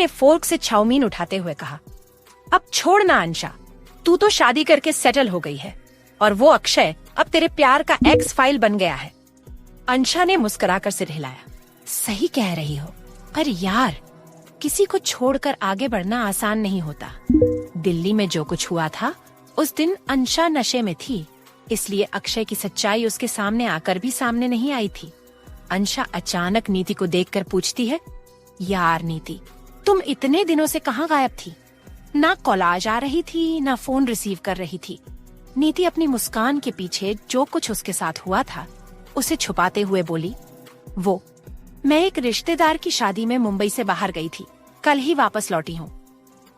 ने फोर्क से चाउमीन उठाते हुए कहा, अब छोड़ ना अंशा, तू तो शादी करके सेटल हो गई है और वो अक्षय अब तेरे प्यार का एक्स फाइल बन गया है। अंशा ने मुस्कुराकर सिर हिलाया। सही कह रही हो, पर यार किसी को छोड़कर आगे बढ़ना आसान नहीं होता। दिल्ली में जो कुछ हुआ था उस दिन अंशा नशे में थी, इसलिए अक्षय की सच्चाई उसके सामने आकर भी सामने नहीं आई थी। अंशा अचानक नीति को देखकर पूछती है, यार नीति, तुम इतने दिनों से कहाँ गायब थी? ना कॉलेज आ रही थी, ना फोन रिसीव कर रही थी। नीति अपनी मुस्कान के पीछे जो कुछ उसके साथ हुआ था उसे छुपाते हुए बोली, मैं एक रिश्तेदार की शादी में मुंबई से बाहर गई थी, कल ही वापस लौटी हूँ।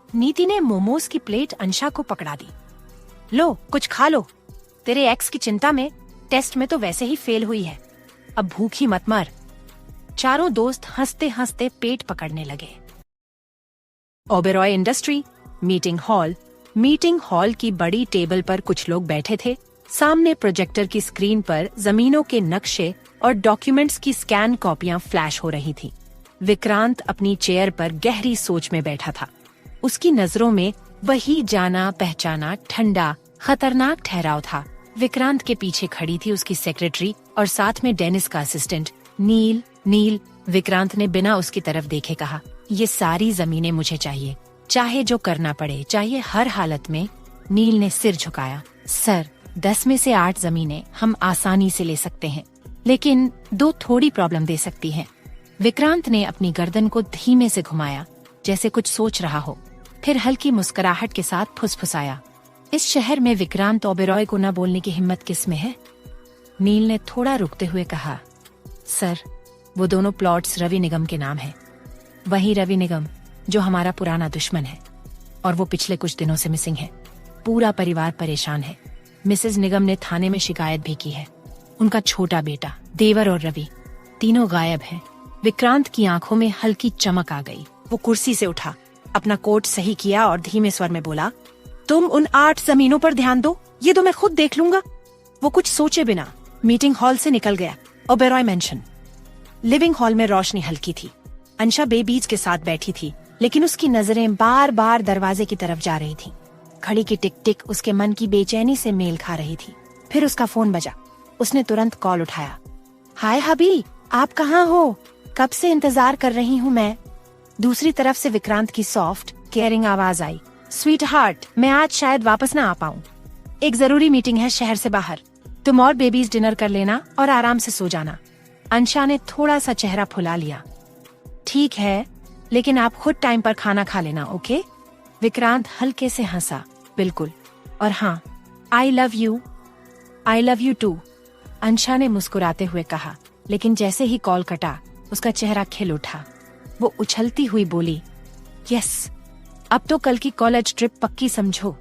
नीति ने मोमोज की प्लेट अंशा को पकड़ा दी। लो कुछ खा लो, तेरे एक्स की चिंता में टेस्ट में तो वैसे ही फेल हुई है, अब भूखी मत मर। चारों दोस्त हंसते हंसते पेट पकड़ने लगे। ओबेरॉय इंडस्ट्री मीटिंग हॉल की बड़ी टेबल पर कुछ लोग बैठे थे। सामने प्रोजेक्टर की स्क्रीन पर जमीनों के नक्शे और डॉक्यूमेंट्स की स्कैन कॉपियां फ्लैश हो रही थीं। विक्रांत अपनी चेयर पर गहरी सोच में बैठा था। उसकी नजरों में वही जाना पहचाना ठंडा खतरनाक ठहराव था। विक्रांत के पीछे खड़ी थी उसकी सेक्रेटरी और साथ में डेनिस का असिस्टेंट नील। विक्रांत ने बिना उसकी तरफ देखे कहा, ये सारी जमीनें मुझे चाहिए, चाहे जो करना पड़े, चाहिए हर हालत में। नील ने सिर झुकाया। सर, 10 में से 8 जमीनें हम आसानी से ले सकते हैं, लेकिन 2 थोड़ी प्रॉब्लम दे सकती हैं। विक्रांत ने अपनी गर्दन को धीमे से घुमाया, जैसे कुछ सोच रहा हो, फिर हल्की मुस्कुराहट के साथ फुसफुसाया, इस शहर में विक्रांत ओबेरॉय को न बोलने की हिम्मत किस में है? नील ने थोड़ा रुकते हुए कहा, सर, वो दोनों प्लॉट्स रवि निगम के नाम हैं। वही रवि निगम जो हमारा पुराना दुश्मन है और वो पिछले कुछ दिनों से मिसिंग है। पूरा परिवार परेशान है। मिसेस निगम ने थाने में शिकायत भी की है। उनका छोटा बेटा, देवर और रवि तीनों गायब हैं। विक्रांत की आंखों में हल्की चमक आ गई। वो कुर्सी से उठा, अपना कोट सही किया और धीमे स्वर में बोला, तुम उन 8 जमीनों पर ध्यान दो, ये तो मैं खुद देख लूंगा। वो कुछ सोचे बिना मीटिंग हॉल से निकल गया। ओबेरॉय मेंशन। लिविंग हॉल में रोशनी हल्की थी। अंशा बेबीज के साथ बैठी थी, लेकिन उसकी नजरें बार बार दरवाजे की तरफ जा रही थीं। घड़ी की टिक टिक उसके मन की बेचैनी से मेल खा रही थी। फिर उसका फोन बजा। उसने तुरंत कॉल उठाया। हाय हबी, आप कहाँ हो? कब से इंतजार कर रही हूँ मैं। दूसरी तरफ से विक्रांत की सॉफ्ट केयरिंग आवाज आई, स्वीट हार्ट, मैं आज शायद वापस ना आ पाऊँ। एक जरूरी मीटिंग है शहर से बाहर। तुम और बेबीज डिनर कर लेना और आराम से सो जाना। अंशा ने थोड़ा सा चेहरा फुला लिया। ठीक है, लेकिन आप खुद टाइम पर खाना खा लेना, ओके? विक्रांत हल्के से हंसा। बिल्कुल, और हाँ, I love you too, Ansha ने मुस्कुराते हुए कहा। लेकिन जैसे ही कॉल कटा उसका चेहरा खिल उठा। वो उछलती हुई बोली, यस, अब तो कल की कॉलेज ट्रिप पक्की समझो।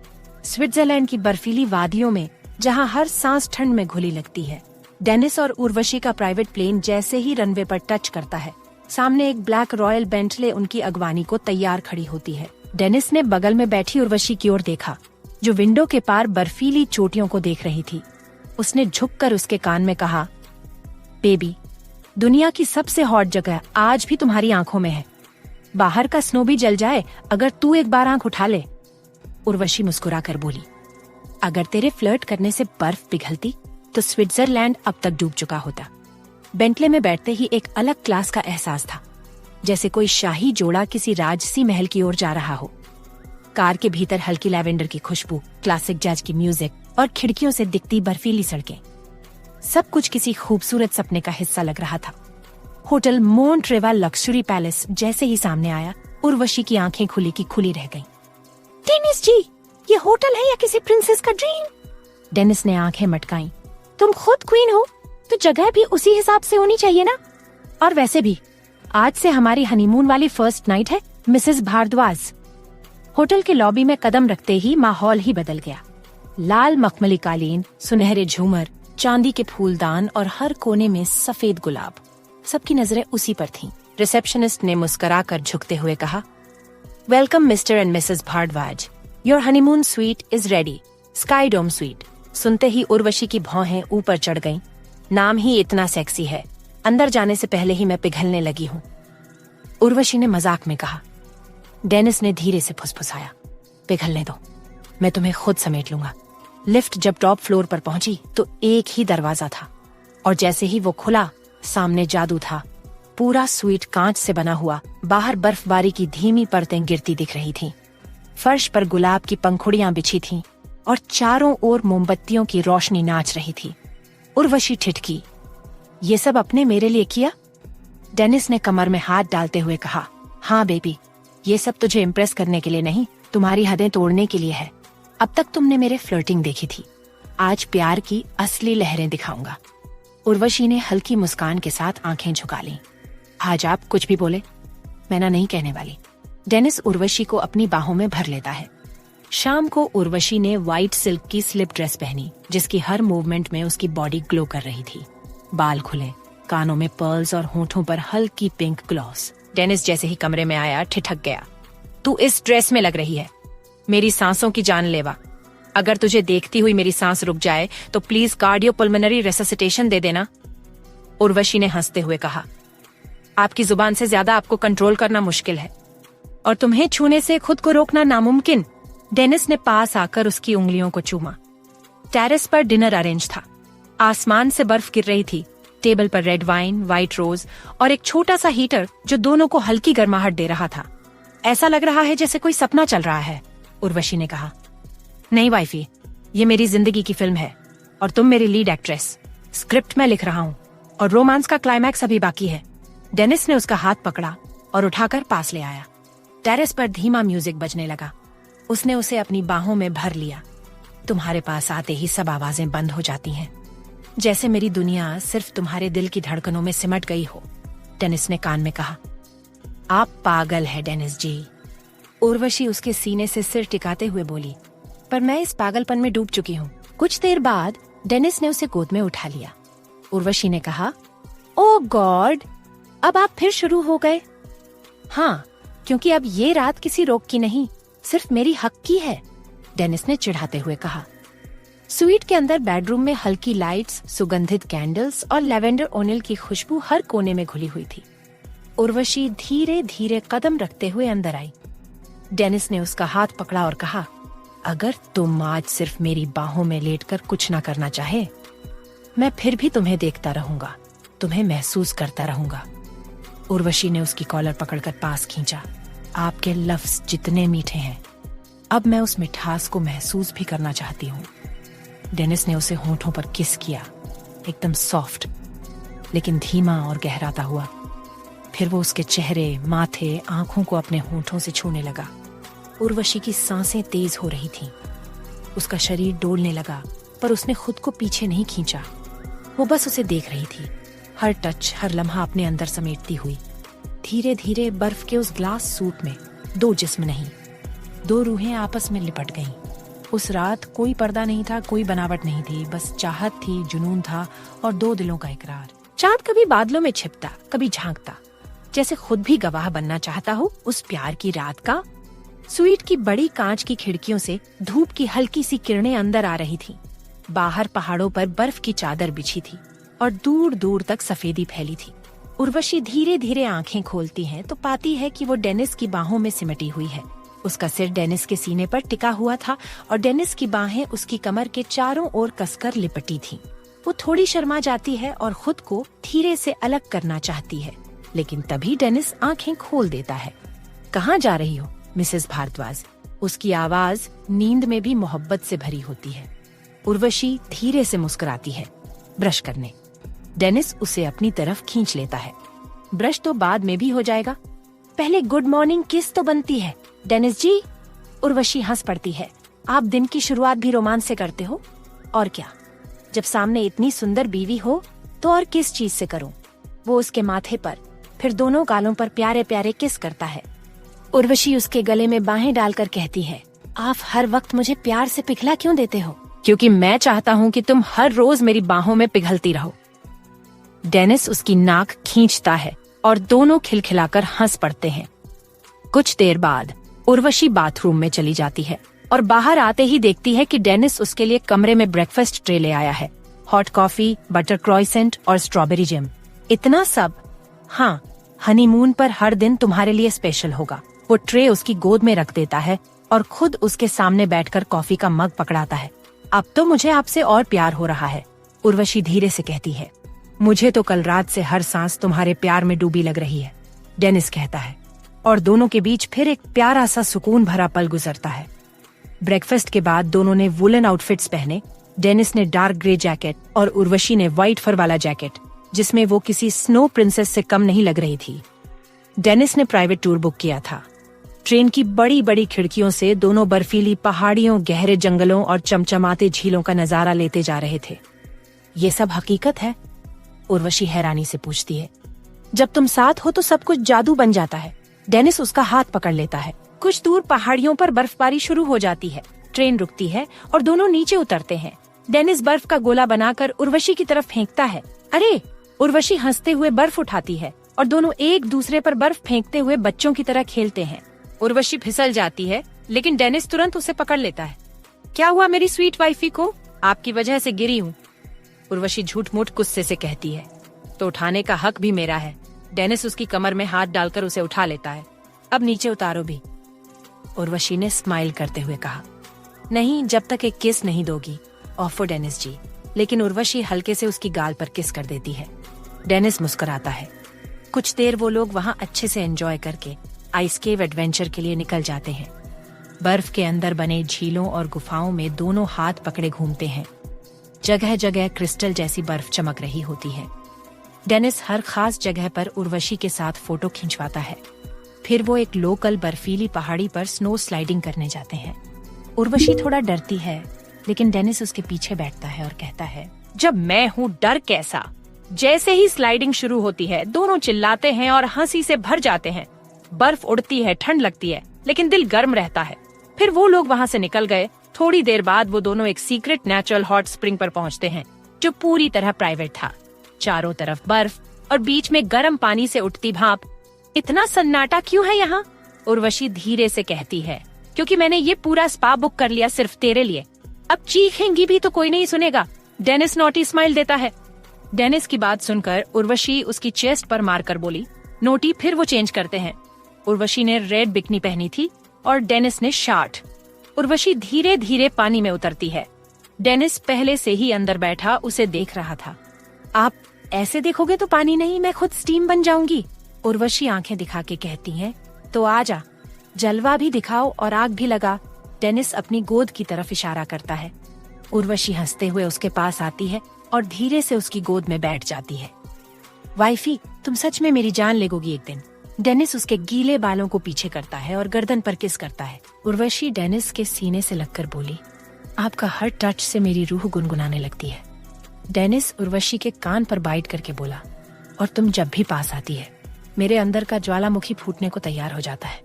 स्विट्जरलैंड की बर्फीली वादियों में, जहाँ हर सांस ठंड में घुली लगती है। डेनिस और उर्वशी का प्राइवेट प्लेन जैसे ही रनवे पर टच करता है, सामने एक ब्लैक रॉयल बेंटले उनकी अगवानी को तैयार खड़ी होती है। डेनिस ने बगल में बैठी उर्वशी की ओर देखा, जो विंडो के पार बर्फीली चोटियों को देख रही थी। उसने झुककर उसके कान में कहा, बेबी, दुनिया की सबसे हॉट जगह आज भी तुम्हारी आंखों में है। बाहर का स्नो भी जल जाए अगर तू एक बार आंख उठा ले। उर्वशी मुस्कुराकर बोली, अगर तेरे फ्लर्ट करने से बर्फ पिघलती तो स्विट्जरलैंड अब तक डूब चुका होता। बेंटले में बैठते ही एक अलग क्लास का एहसास था, जैसे कोई शाही जोड़ा किसी राजसी महल की ओर जा रहा हो। कार के भीतर हल्की लैवेंडर की खुशबू, क्लासिक जैज की म्यूजिक और खिड़कियों से दिखती बर्फीली सड़कें, सब कुछ किसी खूबसूरत सपने का हिस्सा लग रहा था। होटल मोंट्रेवा लक्सुरी पैलेस जैसे ही सामने आया, उर्वशी की आंखें खुली की खुली रह गईं। डेनिस जी, ये होटल है या किसी प्रिंसेस का ड्रीम? डेनिस ने आंखें मटकाईं। तुम खुद क्वीन हो तो जगह भी उसी हिसाब से होनी चाहिए ना। और वैसे भी आज से हमारी हनीमून वाली फर्स्ट नाइट है, मिसेस भारद्वाज। होटल के लॉबी में कदम रखते ही माहौल ही बदल गया। लाल मखमली कालीन, सुनहरे झूमर, चांदी के फूलदान और हर कोने में सफेद गुलाब। सबकी नजरें उसी पर थीं। रिसेप्शनिस्ट ने मुस्कुराकर झुकते हुए कहा, welcome Mr and Mrs Bhardwaj, your honeymoon suite is ready, sky dome suite. सुनते ही उर्वशी की भौहें ऊपर चढ़ गईं। नाम ही इतना सेक्सी है, अंदर जाने से पहले ही मैं पिघलने लगी हूँ। उर्वशी ने मजाक में कहा, डेनिस ने धीरे से फुसफुसाया। पिघलने दो, मैं तुम्हें खुद समेट लूंगा। लिफ्ट जब टॉप फ्लोर पर पहुंची तो एक ही दरवाजा था और जैसे ही वो खुला, सामने जादू था। पूरा स्वीट कांच से बना हुआ, बाहर बर्फबारी की धीमी परतें गिरती दिख रही थीं। फर्श पर गुलाब की पंखुड़ियां बिछी थीं और चारों ओर मोमबत्तियों की रोशनी नाच रही थी। उर्वशी ठिठकी, ये सब अपने मेरे लिए किया? डेनिस ने कमर में हाथ डालते हुए कहा, हाँ बेबी, ये सब तुझे इम्प्रेस करने के लिए नहीं, तुम्हारी हदें तोड़ने के लिए है। अब तक तुमने मेरे फ्लर्टिंग देखी थी, आज प्यार की असली लहरें दिखाऊंगा। उर्वशी ने हल्की मुस्कान के साथ आंखें झुका लीं। आज आप कुछ भी बोले, मैं ना नहीं कहने वाली। डेनिस उर्वशी को अपनी बाहों में भर लेता है। शाम को उर्वशी ने व्हाइट सिल्क की स्लिप ड्रेस पहनी, जिसकी हर मूवमेंट में उसकी बॉडी ग्लो कर रही थी। बाल खुले, कानों में पर्ल्स और होठों पर हल्की पिंक ग्लॉस। डेनिस जैसे ही कमरे में आया ठिठक गया, तू इस ड्रेस में लग रही है, मेरी सांसों की जानलेवा। अगर तुझे देखती हुई मेरी सांस रुक जाए तो प्लीज कार्डियोपल्मोनरी रेससिटेशन दे देना। उर्वशी ने हंसते हुए कहा, आपकी जुबान से ज्यादा आपको कंट्रोल करना मुश्किल है और तुम्हें छूने से खुद को रोकना नामुमकिन। डेनिस ने पास आकर उसकी उंगलियों को चूमा। टेरेस पर डिनर अरेंज था। आसमान से बर्फ गिर रही थी। टेबल पर रेड वाइन, व्हाइट रोज और एक छोटा सा हीटर जो दोनों को हल्की गर्माहट दे रहा था। ऐसा लग रहा है जैसे कोई सपना चल रहा है, उर्वशी ने कहा। नहीं वाइफी, ये मेरी जिंदगी की फिल्म है और तुम मेरी लीड एक्ट्रेस। स्क्रिप्ट मैं लिख रहा हूँ और रोमांस का क्लाइमैक्स अभी बाकी है। डेनिस ने उसका हाथ पकड़ा और उठाकर पास ले आया। टेरेस पर धीमा म्यूजिक बजने लगा। उसने उसे अपनी बाहों में भर लिया। तुम्हारे पास आते ही सब आवाजें बंद हो जाती हैं, जैसे मेरी दुनिया सिर्फ तुम्हारे दिल की धड़कनों में सिमट गई हो, डेनिस ने कान में कहा। आप पागल है डेनिस जी, उर्वशी उसके सीने से सिर टिकाते हुए बोली। पर मैं इस पागलपन में डूब चुकी हूँ। कुछ देर बाद डेनिस ने उसे गोद में उठा लिया। उर्वशी ने कहा, ओ गॉड, अब आप फिर शुरू हो गए? हाँ, क्योंकि अब ये रात किसी रोग की नहीं, सिर्फ मेरी हक की है, डेनिस ने चिढ़ाते हुए कहा। स्वीट के अंदर बेडरूम में हल्की लाइट्स, सुगंधित कैंडल्स और लेवेंडर ओनिल की खुशबू हर कोने में घुली हुई थी। उर्वशी धीरे धीरे कदम रखते हुए अंदर आई। डेनिस ने उसका हाथ पकड़ा और कहा, अगर तुम आज सिर्फ मेरी बाहों में लेटकर कुछ ना करना चाहे, मैं फिर भी तुम्हें देखता रहूंगा, तुम्हें महसूस करता रहूंगा। उर्वशी ने उसकी कॉलर पकड़कर पास खींचा। आपके लफ्ज जितने मीठे हैं, अब मैं उस मिठास को महसूस भी करना चाहती हूँ। डेनिस ने उसे होठों पर किस किया, एकदम सॉफ्ट लेकिन धीमा और गहराता हुआ। फिर वो उसके चेहरे, माथे, आंखों को अपने होठों से छूने लगा। उर्वशी की सांसें तेज हो रही थीं। उसका शरीर डोलने लगा, पर उसने खुद को पीछे नहीं खींचा। वो बस उसे देख रही थी, हर टच, हर लम्हा अपने अंदर समेटती हुई। धीरे धीरे बर्फ के उस ग्लास सूट में दो जिस्म नहीं, दो रूहें आपस में लिपट गईं। उस रात कोई पर्दा नहीं था, कोई बनावट नहीं थी, बस चाहत थी, जुनून था और दो दिलों का इकरार। चांद कभी बादलों में छिपता, कभी झांकता, जैसे खुद भी गवाह बनना चाहता हो उस प्यार की रात का। स्वीट की बड़ी कांच की खिड़कियों से धूप की हल्की सी किरणें अंदर आ रही थीं। बाहर पहाड़ों पर बर्फ की चादर बिछी थी और दूर दूर तक सफेदी फैली थी। उर्वशी धीरे धीरे आंखें खोलती है तो पाती है कि वो डेनिस की बाहों में सिमटी हुई है। उसका सिर डेनिस के सीने पर टिका हुआ था और डेनिस की बाहें उसकी कमर के चारों ओर कसकर लिपटी थीं। वो थोड़ी शर्मा जाती है और खुद को धीरे से अलग करना चाहती है, लेकिन तभी डेनिस आंखें खोल देता है। कहाँ जा रही हो मिसेस भारद्वाज? उसकी आवाज नींद में भी मोहब्बत से भरी होती है। उर्वशी धीरे से मुस्कुराती है। ब्रश करने। डेनिस उसे अपनी तरफ खींच लेता है। ब्रश तो बाद में भी हो जाएगा, पहले गुड मॉर्निंग किस तो बनती है डेनिस जी। उर्वशी हंस पड़ती है। आप दिन की शुरुआत भी रोमांस से करते हो, और क्या, जब सामने इतनी सुंदर बीवी हो तो और किस चीज से करूं? वो उसके माथे पर, फिर दोनों गालों पर प्यारे प्यारे किस करता है। उर्वशी उसके गले में बाहें डालकर कहती है, आप हर वक्त मुझे प्यार से पिघला क्यों देते हो? क्योंकि मैं चाहता हूँ कि तुम हर रोज मेरी बाहों में पिघलती रहो। डेनिस उसकी नाक खींचता है और दोनों खिलखिलाकर हंस पड़ते हैं। कुछ देर बाद उर्वशी बाथरूम में चली जाती है और बाहर आते ही देखती है कि डेनिस उसके लिए कमरे में ब्रेकफास्ट ट्रे ले आया है। हॉट कॉफी, बटर क्रॉइसेंट और स्ट्रॉबेरी जैम। इतना सब? हाँ, हनीमून पर हर दिन तुम्हारे लिए स्पेशल होगा। वो ट्रे उसकी गोद में रख देता है और खुद उसके सामने बैठकर कॉफी का मग पकड़ाता है। अब तो मुझे आपसे और प्यार हो रहा है, उर्वशी धीरे से कहती है। मुझे तो कल रात से हर सांस तुम्हारे प्यार में डूबी लग रही है, डेनिस कहता है। और दोनों के बीच फिर एक प्यारा सा सुकून भरा पल गुजरता है। ब्रेकफास्ट के बाद दोनों ने वुलन आउटफिट्स पहने। डेनिस ने डार्क ग्रे जैकेट और उर्वशी ने व्हाइट फर वाला जैकेट, जिसमें वो किसी स्नो प्रिंसेस से कम नहीं लग रही थी। डेनिस ने प्राइवेट टूर बुक किया था। ट्रेन की बड़ी बड़ी खिड़कियों से दोनों बर्फीली पहाड़ियों, गहरे जंगलों और चमचमाते झीलों का नजारा लेते जा रहे थे। ये सब हकीकत है? उर्वशी हैरानी से पूछती है। जब तुम साथ हो तो सब कुछ जादू बन जाता है। डेनिस उसका हाथ पकड़ लेता है। कुछ दूर पहाड़ियों पर बर्फबारी शुरू हो जाती है। ट्रेन रुकती है और दोनों नीचे उतरते हैं। डेनिस बर्फ का गोला बनाकर उर्वशी की तरफ फेंकता है। अरे! उर्वशी हंसते हुए बर्फ उठाती है और दोनों एक दूसरे पर बर्फ फेंकते हुए बच्चों की तरह खेलते हैं। उर्वशी फिसल जाती है, लेकिन डेनिस तुरंत उसे पकड़ लेता है। क्या हुआ मेरी स्वीट वाइफी को? आपकी वजह से गिरी हूँ, उर्वशी झूठ मूठ गुस्से से कहती है। तो उठाने का हक भी मेरा है। डेनिस उसकी कमर में हाथ डालकर उसे उठा लेता है। अब नीचे उतारो भी, उर्वशी ने स्माइल करते हुए कहा। नहीं, जब तक एक किस नहीं दोगी, ऑफो डेनिस जी। लेकिन उर्वशी हल्के से उसकी गाल पर किस कर देती है। डेनिस मुस्कुराता है। कुछ देर वो लोग वहाँ अच्छे से एंजॉय करके आइस केव एडवेंचर के लिए निकल जाते हैं। बर्फ के अंदर बने झीलों और गुफाओं में दोनों हाथ पकड़े घूमते हैं। जगह जगह क्रिस्टल जैसी बर्फ चमक रही होती है। डेनिस हर खास जगह पर उर्वशी के साथ फोटो खिंचवाता है। फिर वो एक लोकल बर्फीली पहाड़ी पर स्नो स्लाइडिंग करने जाते हैं। उर्वशी थोड़ा डरती है, लेकिन डेनिस उसके पीछे बैठता है और कहता है, जब मैं हूँ डर कैसा। जैसे ही स्लाइडिंग शुरू होती है, दोनों चिल्लाते हैं और हंसी से भर जाते हैं। बर्फ उड़ती है, ठंड लगती है, लेकिन दिल गर्म रहता है। फिर वो लोग वहाँ से निकल गए। थोड़ी देर बाद वो दोनों एक सीक्रेट नेचुरल हॉट स्प्रिंग पर पहुँचते हैं, जो पूरी तरह प्राइवेट था। चारों तरफ बर्फ और बीच में गर्म पानी से उठती भाप। इतना सन्नाटा क्यों है यहाँ? उर्वशी धीरे से कहती है। क्योंकि मैंने ये पूरा स्पा बुक कर लिया सिर्फ तेरे लिए। अब चीखेंगी भी तो कोई नहीं सुनेगा। डेनिस नोटी स्माइल देता है। डेनिस की बात सुनकर उर्वशी उसकी चेस्ट पर मारकर बोली, नोटी। फिर वो चेंज करते हैं। उर्वशी ने रेड बिकनी पहनी थी और डेनिस ने शार्ट। उर्वशी धीरे धीरे पानी में उतरती है। डेनिस पहले से ही अंदर बैठा उसे देख रहा था। आप ऐसे देखोगे तो पानी नहीं, मैं खुद स्टीम बन जाऊंगी, उर्वशी आंखें दिखा के कहती है। तो आजा, जलवा भी दिखाओ और आग भी लगा। डेनिस अपनी गोद की तरफ इशारा करता है। उर्वशी हंसते हुए उसके पास आती है और धीरे से उसकी गोद में बैठ जाती है। वाइफी, तुम सच में मेरी जान लेगोगी एक दिन। डेनिस उसके गीले बालों को पीछे करता है और गर्दन पर किस करता है। उर्वशी डेनिस के सीने से लगकर बोली, आपका हर टच से मेरी रूह गुनगुनाने लगती है। डेनिस उर्वशी के कान पर बाइट करके बोला, और तुम जब भी पास आती है, मेरे अंदर का ज्वालामुखी फूटने को तैयार हो जाता है।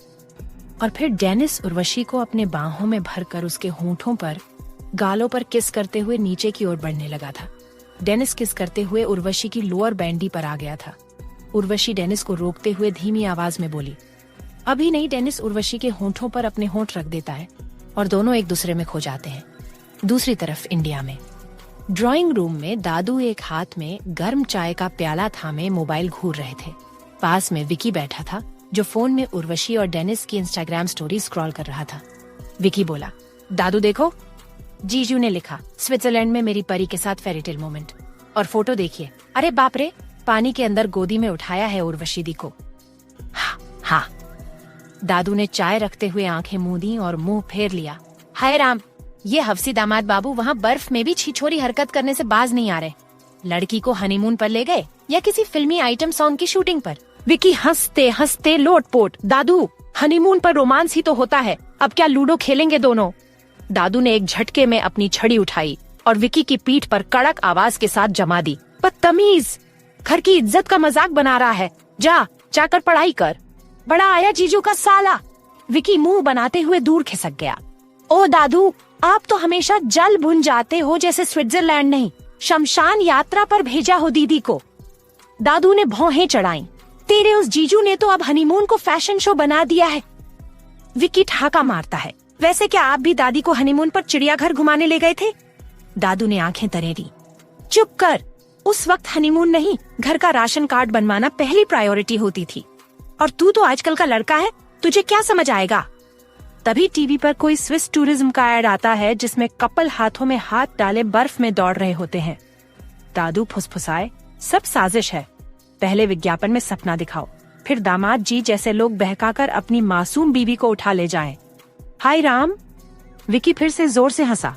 और फिर डेनिस उर्वशी को अपने बाहों में भरकर उसके होंठों पर, गालों पर किस करते हुए नीचे की ओर बढ़ने लगा था। डेनिस किस करते हुए उर्वशी की लोअर बैंडी पर आ गया था। उर्वशी डेनिस को रोकते हुए धीमी आवाज में बोली, अभी नहीं। डेनिस उर्वशी के होंठों पर अपने होंठ रख देता है और दोनों एक दूसरे में खो जाते हैं। दूसरी तरफ इंडिया में ड्राइंग रूम में दादू एक हाथ में गर्म चाय का प्याला थामे मोबाइल घूर रहे थे। पास में विकी बैठा था, जो फोन में उर्वशी और डेनिस की इंस्टाग्राम स्टोरी स्क्रॉल कर रहा था। विकी बोला, दादू देखो, जीजू ने लिखा, स्विट्जरलैंड में मेरी परी के साथ फेरीटेल मोमेंट। और फोटो देखिए। अरे बाप रे, पानी के अंदर गोदी में उठाया है उर्वशी दी को। हाँ। दादू ने चाय रखते हुए आंखें मूंदी और मुंह फेर लिया। हाय राम, ये हफ्सी दामाद बाबू वहाँ बर्फ में भी छिछोरी हरकत करने से बाज नहीं आ रहे। लड़की को हनीमून पर ले गए या किसी फिल्मी आइटम सॉन्ग की शूटिंग पर। विकी हंसते हंसते लोटपोट, दादू हनीमून पर रोमांस ही तो होता है, अब क्या लूडो खेलेंगे दोनों। दादू ने एक झटके में अपनी छड़ी उठाई और विकी की पीठ पर कड़क आवाज के साथ जमा दी, बदतमीज, घर की इज्जत का मजाक बना रहा है, जाकर पढ़ाई कर। बड़ा आया जीजू का साला। विकी मुंह बनाते हुए दूर खिसक गया। ओ दादू, आप तो हमेशा जल भुन जाते हो, जैसे स्विट्जरलैंड नहीं, शमशान यात्रा पर भेजा हो दीदी को। दादू ने भौहें चढ़ाई। तेरे उस जीजू ने तो अब हनीमून को फैशन शो बना दिया है। विकी ठहाका मारता है। वैसे क्या आप भी दादी को हनीमून पर चिड़ियाघर घुमाने ले गए थे? दादू ने आंखें तरेरी। चुप कर, उस वक्त हनीमून नहीं, घर का राशन कार्ड बनवाना पहली प्रायोरिटी होती थी। और तू तो आजकल का लड़का है, तुझे क्या समझ आएगा। तभी टीवी पर कोई स्विस टूरिज्म का ऐड आता है जिसमें कपल हाथों में हाथ डाले बर्फ में दौड़ रहे होते हैं। दादू फुसफुसाए, सब साजिश है। पहले विज्ञापन में सपना दिखाओ, फिर दामाद जी जैसे लोग बहकाकर अपनी मासूम बीवी को उठा ले जाएं। हाय राम। विकी फिर से जोर से हंसा।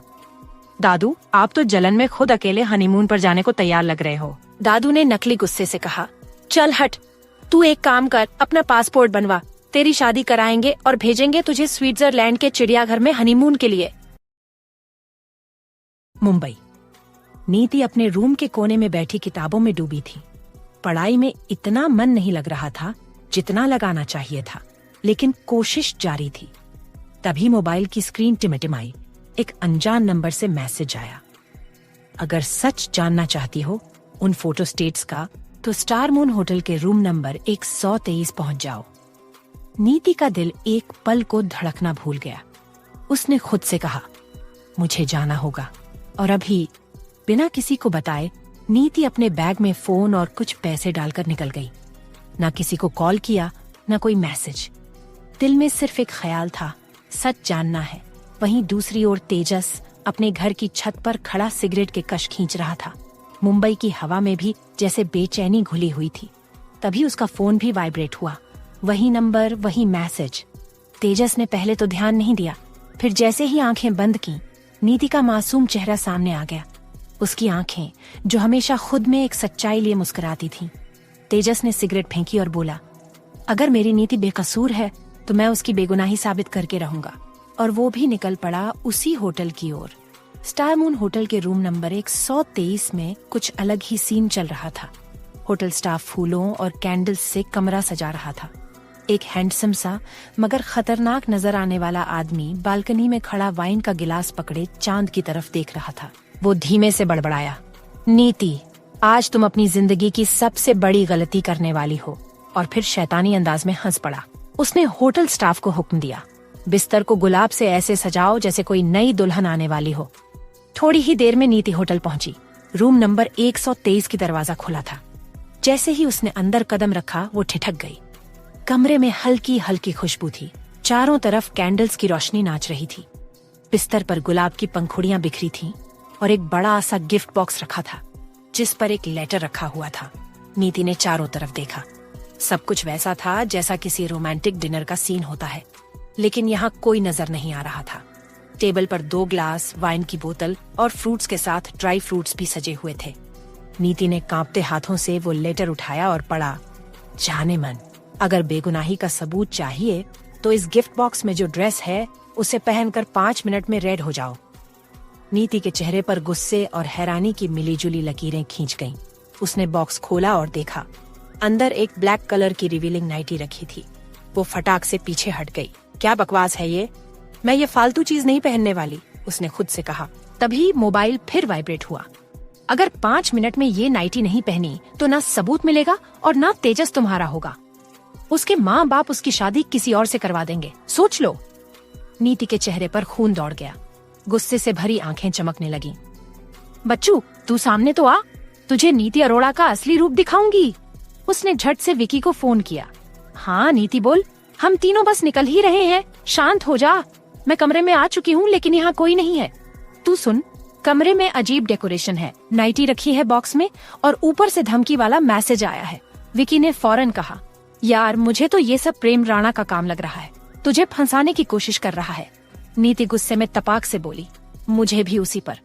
दादू, आप तो जलन में खुद अकेले हनीमून पर जाने को तैयार लग रहे हो। दादू ने नकली गुस्से से कहा, चल हट, तू एक काम कर, अपना पासपोर्ट बनवा, तेरी शादी कराएंगे और भेजेंगे तुझे स्विट्जरलैंड के चिड़ियाघर में हनीमून के लिए। मुंबई। नीति अपने रूम के कोने में बैठी किताबों में डूबी थी। पढ़ाई में इतना मन नहीं लग रहा था जितना लगाना चाहिए था, लेकिन कोशिश जारी थी। तभी मोबाइल की स्क्रीन टिमटिमाई। एक अनजान नंबर से मैसेज आया। अगर सच जानना चाहती हो उन फोटो स्टेट्स का, तो स्टार मून होटल के रूम नंबर 123 पहुंच जाओ। नीति का दिल एक पल को धड़कना भूल गया। उसने खुद से कहा, मुझे जाना होगा। और अभी बिना किसी को बताए नीति अपने बैग में फोन और कुछ पैसे डालकर निकल गई। ना किसी को कॉल किया, ना कोई मैसेज। दिल में सिर्फ एक ख्याल था, सच जानना है। वहीं दूसरी ओर तेजस अपने घर की छत पर खड़ा सिगरेट के कश खींच रहा था। मुंबई की हवा में भी जैसे बेचैनी घुली हुई थी। तभी उसका फोन भी वाइब्रेट हुआ। वही नंबर, वही मैसेज। तेजस ने पहले तो ध्यान नहीं दिया, फिर जैसे ही आंखें बंद की, नीति का मासूम चेहरा सामने आ गया। उसकी आंखें जो हमेशा खुद में एक सच्चाई लिए मुस्कुराती थीं। तेजस ने सिगरेट फेंकी और बोला, अगर मेरी नीति बेकसूर है तो मैं उसकी बेगुनाही साबित करके रहूंगा। और वो भी निकल पड़ा उसी होटल की ओर। स्टार मून होटल के रूम नंबर 123 में कुछ अलग ही सीन चल रहा था। होटल स्टाफ फूलों और कैंडल्स से कमरा सजा रहा था। एक हैंडसम सा मगर खतरनाक नजर आने वाला आदमी बालकनी में खड़ा वाइन का गिलास पकड़े चांद की तरफ देख रहा था। वो धीमे से बड़बड़ाया, नीति, आज तुम अपनी जिंदगी की सबसे बड़ी गलती करने वाली हो। और फिर शैतानी अंदाज में हंस पड़ा। उसने होटल स्टाफ को हुक्म दिया, बिस्तर को गुलाब से ऐसे सजाओ जैसे कोई नई दुल्हन आने वाली हो। थोड़ी ही देर में नीति होटल पहुंची। रूम नंबर 123 की दरवाजा खुला था। जैसे ही उसने अंदर कदम रखा, वो ठिठक गई। कमरे में हल्की हल्की खुशबू थी। चारों तरफ कैंडल्स की रोशनी नाच रही थी। बिस्तर पर गुलाब की पंखुड़ियां बिखरी थीं और एक बड़ा सा गिफ्ट बॉक्स रखा था जिस पर एक लेटर रखा हुआ था। नीति ने चारों तरफ देखा। सब कुछ वैसा था जैसा किसी रोमांटिक डिनर का सीन होता है, लेकिन यहाँ कोई नजर नहीं आ रहा था। टेबल पर 2 ग्लास, वाइन की बोतल और फ्रूट्स के साथ ड्राई फ्रूट्स भी सजे हुए थे। नीति ने कांपते हाथों से वो लेटर उठाया और पढ़ा, जाने मन, अगर बेगुनाही का सबूत चाहिए तो इस गिफ्ट बॉक्स में जो ड्रेस है उसे पहनकर 5 मिनट में रेड हो जाओ। नीति के चेहरे पर गुस्से और हैरानी की मिलीजुली लकीरें खींच गईं। उसने बॉक्स खोला और देखा, अंदर एक ब्लैक कलर की रिवीलिंग नाइटी रखी थी। वो फटाक से पीछे हट गई। क्या बकवास है ये, मैं ये फालतू चीज नहीं पहनने वाली, उसने खुद से कहा। तभी मोबाइल फिर वाइब्रेट हुआ। अगर 5 मिनट में ये नाइटी नहीं पहनी तो ना सबूत मिलेगा और ना तेजस तुम्हारा होगा। उसके माँ बाप उसकी शादी किसी और से करवा देंगे, सोच लो। नीति के चेहरे पर खून दौड़ गया। गुस्से से भरी आंखें चमकने लगीं। बच्चू, तू सामने तो आ, तुझे नीति अरोड़ा का असली रूप दिखाऊंगी। उसने झट से विकी को फोन किया। हाँ नीति बोल, हम तीनों बस निकल ही रहे हैं, शांत हो जा। मैं कमरे में आ चुकी हूँ लेकिन यहाँ कोई नहीं है। तू सुन, कमरे में अजीब डेकोरेशन है, नाइटी रखी है बॉक्स में और ऊपर से धमकी वाला मैसेज आया है। विकी ने फौरन कहा, यार मुझे तो ये सब प्रेम राणा का काम लग रहा है, तुझे फंसाने की कोशिश कर रहा है। नीति गुस्से में तपाक से बोली, मुझे भी उसी पर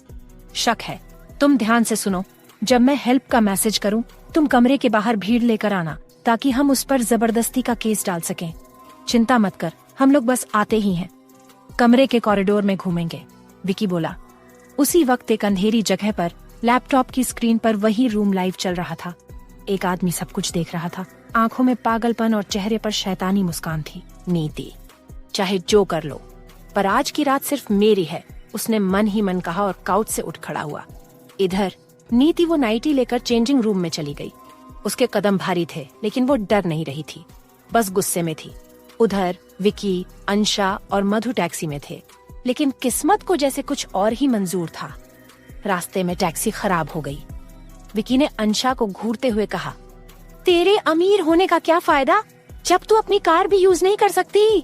शक है। तुम ध्यान से सुनो, जब मैं हेल्प का मैसेज करूं, तुम कमरे के बाहर भीड़ लेकर आना ताकि हम उस पर जबरदस्ती का केस डाल सकें। चिंता मत कर, हम लोग बस आते ही हैं। कमरे के कॉरिडोर में घूमेंगे, विकी बोला। उसी वक्त एक अंधेरी जगह पर लैपटॉप की स्क्रीन पर वही रूम लाइव चल रहा था। एक आदमी सब कुछ देख रहा था। आंखों में पागलपन और चेहरे पर शैतानी मुस्कान थी। नीति, चाहे जो कर लो, पर आज की रात सिर्फ मेरी है, उसने मन ही मन कहा और काउच से उठ खड़ा हुआ। इधर नीति वो नाइटी लेकर चेंजिंग रूम में चली गई। उसके कदम भारी थे लेकिन वो डर नहीं रही थी, बस गुस्से में थी। उधर विकी, अंशा और मधु टैक्सी में थे, लेकिन किस्मत को जैसे कुछ और ही मंजूर था। रास्ते में टैक्सी खराब हो गई। विकी ने अंशा को घूरते हुए कहा, तेरे अमीर होने का क्या फायदा, जब तू अपनी कार भी यूज नहीं कर सकती।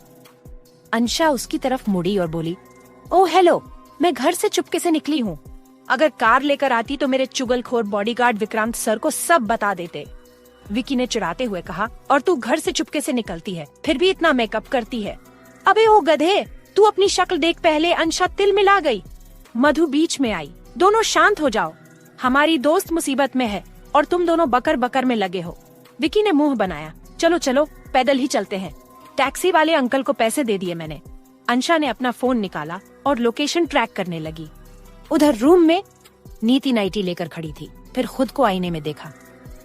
अंशा उसकी तरफ मुड़ी और बोली, ओह हेलो, मैं घर से चुपके से निकली हूँ। अगर कार लेकर आती तो मेरे चुगलखोर बॉडीगार्ड विक्रांत सर को सब बता देते। विकी ने चिढ़ाते हुए कहा, और तू घर से चुपके से निकलती है, फिर भी इतना मेकअप करती है। अबे ओ गधे, तू अपनी शक्ल देख पहले। अंशा तिल मिला गई। मधु बीच में आई, दोनों शांत हो जाओ, हमारी दोस्त मुसीबत में है और तुम दोनों बकर बकर में लगे हो। विकी ने मुंह बनाया, चलो चलो पैदल ही चलते हैं, टैक्सी वाले अंकल को पैसे दे दिए मैंने। अंशा ने अपना फोन निकाला और लोकेशन ट्रैक करने लगी। उधर रूम में नीति नाइटी लेकर खड़ी थी। फिर खुद को आईने में देखा।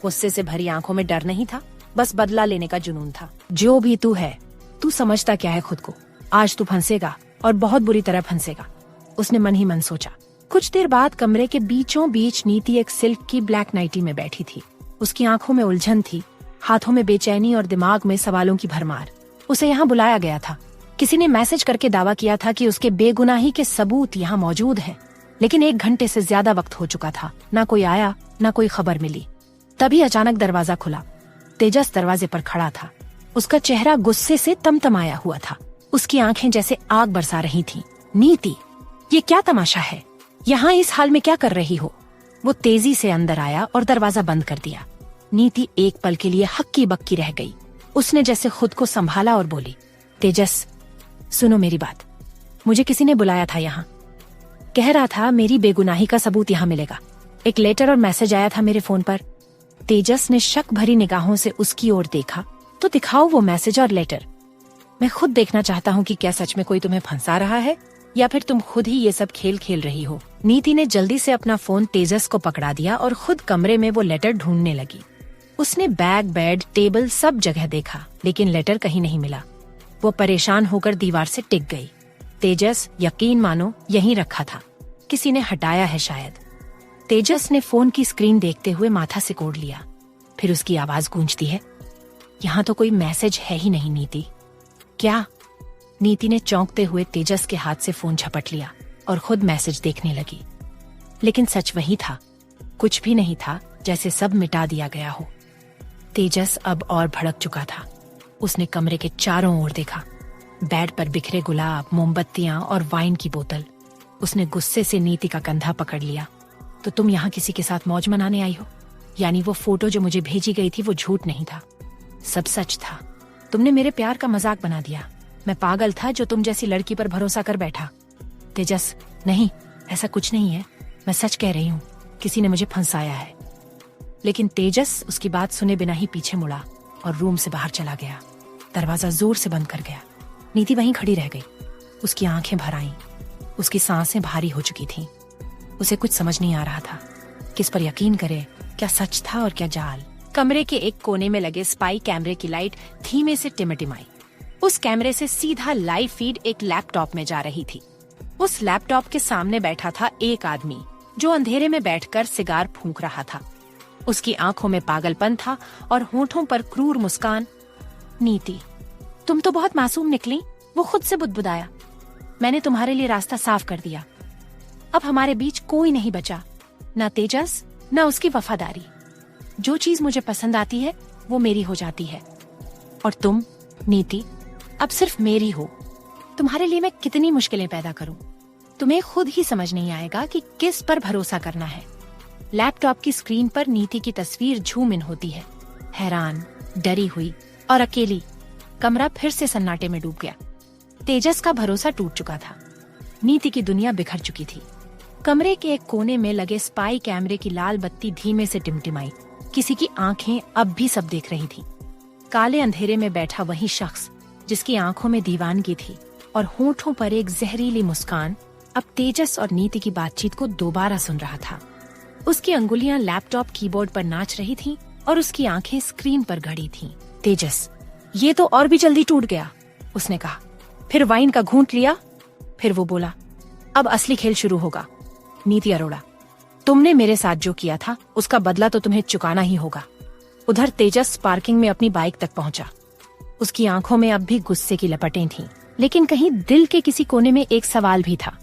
गुस्से से भरी आंखों में डर नहीं था, बस बदला लेने का जुनून था। जो भी तू है, तू समझता क्या है खुद को? आज तू फंसेगा और बहुत बुरी तरह फंसेगा, उसने मन ही मन सोचा। कुछ देर बाद कमरे के बीचों बीच नीति एक सिल्क की ब्लैक नाइटी में बैठी थी। उसकी आंखों में उलझन थी, हाथों में बेचैनी और दिमाग में सवालों की भरमार। उसे यहाँ बुलाया गया था। किसी ने मैसेज करके दावा किया था कि उसके बेगुनाही के सबूत यहाँ मौजूद हैं। लेकिन 1 घंटे से ज्यादा वक्त हो चुका था, ना कोई आया, ना कोई खबर मिली। तभी अचानक दरवाजा खुला। तेजस दरवाजे पर खड़ा था। उसका चेहरा गुस्से से तमतमाया हुआ था। उसकी आंखें जैसे आग बरसा रही थीं। नीति, ये क्या तमाशा है? यहाँ इस हाल में क्या कर रही हो? वो तेजी से अंदर आया और दरवाजा बंद कर दिया। नीति एक पल के लिए हक्की बक्की रह गई। उसने जैसे खुद को संभाला और बोली, तेजस सुनो मेरी बात। मुझे किसी ने बुलाया था यहाँ, कह रहा था मेरी बेगुनाही का सबूत यहाँ मिलेगा। एक लेटर और मैसेज आया था मेरे फोन पर। तेजस ने शक भरी निगाहों से उसकी ओर देखा। तो दिखाओ वो मैसेज और लेटर। मैं खुद देखना चाहता हूँ कि क्या सच में कोई तुम्हें फंसा रहा है या फिर तुम खुद ही ये सब खेल खेल रही हो। नीति ने जल्दी से अपना फोन तेजस को पकड़ा दिया और खुद कमरे में वो लेटर ढूंढने लगी। उसने बैग, बेड, टेबल सब जगह देखा, लेकिन लेटर कहीं नहीं मिला। वो परेशान होकर दीवार से टिक गई। तेजस, यकीन मानो, यहीं रखा था, किसी ने हटाया है शायद। तेजस ने फोन की स्क्रीन देखते हुए माथा सिकोड़ लिया। फिर उसकी आवाज गूंजती है, यहाँ तो कोई मैसेज है ही नहीं नीति। क्या? नीति ने चौंकते हुए तेजस के हाथ से फोन झपट लिया और खुद मैसेज देखने लगी। लेकिन सच वही था, कुछ भी नहीं था, जैसे सब मिटा दिया गया हो। तेजस अब और भड़क चुका था। उसने कमरे के चारों ओर देखा। बेड पर बिखरे गुलाब, मोमबत्तियां और वाइन की बोतल। उसने गुस्से से नीति का कंधा पकड़ लिया। तो तुम यहाँ किसी के साथ मौज मनाने आई हो? यानी वो फोटो जो मुझे भेजी गई थी वो झूठ नहीं था, सब सच था। तुमने मेरे प्यार का मजाक बना दिया। मैं पागल था जो तुम जैसी लड़की पर भरोसा कर बैठा। तेजस, नहीं, ऐसा कुछ नहीं है, मैं सच कह रही हूँ, किसी ने मुझे फंसाया है। लेकिन तेजस उसकी बात सुने बिना ही पीछे मुड़ा और रूम से बाहर चला गया। दरवाजा जोर से बंद कर गया। नीति वहीं खड़ी रह गई। उसकी आंखें भर आईं। उसकी सांसें भारी हो चुकी थीं। उसे कुछ समझ नहीं आ रहा था, किस पर यकीन करे, क्या सच था और क्या जाल। कमरे के एक कोने में लगे स्पाई कैमरे की लाइट धीमे से टिमटिमाई। उस कैमरे से सीधा लाइव फीड एक लैपटॉप में जा रही थी। उस लैपटॉप के सामने बैठा था एक आदमी जो अंधेरे में बैठकर सिगार फूंक रहा था। उसकी आंखों में पागलपन था और होठों पर क्रूर मुस्कान। नीति, तुम तो बहुत मासूम निकली, वो खुद से बुदबुदाया। मैंने तुम्हारे लिए रास्ता साफ कर दिया। अब हमारे बीच कोई नहीं बचा, न तेजस न उसकी वफादारी। जो चीज मुझे पसंद आती है वो मेरी हो जाती है, और तुम नीति अब सिर्फ मेरी हो। तुम्हारे लिए मैं कितनी मुश्किलें पैदा करूं, तुम्हें खुद ही समझ नहीं आएगा कि किस पर भरोसा करना है। लैपटॉप की स्क्रीन पर नीति की तस्वीर झूम इन होती है, हैरान, डरी हुई और अकेली। कमरा फिर से सन्नाटे में डूब गया। तेजस का भरोसा टूट चुका था। नीति की दुनिया बिखर चुकी थी। कमरे के एक कोने में लगे स्पाई कैमरे की लाल बत्ती धीमे से टिमटिमाई। किसी की आंखें अब भी सब देख रही थी। काले अंधेरे में बैठा वही शख्स जिसकी आंखों में दीवानगी थी और होठों पर एक जहरीली मुस्कान, अब तेजस और नीति की बातचीत को दोबारा सुन रहा था। उसकी अंगुलियां लैपटॉप कीबोर्ड पर नाच रही थीं और उसकी आंखें स्क्रीन पर गड़ी थीं। तेजस, ये तो और भी जल्दी टूट गया, उसने कहा। फिर वाइन का घूंट लिया। फिर वो बोला, अब असली खेल शुरू होगा। नीति अरोड़ा, तुमने मेरे साथ जो किया था उसका बदला तो तुम्हें चुकाना ही होगा। उधर तेजस पार्किंग में अपनी बाइक तक पहुंचा। उसकी आंखों में अब भी गुस्से की लपटें थीं, लेकिन कहीं दिल के किसी कोने में एक सवाल भी था,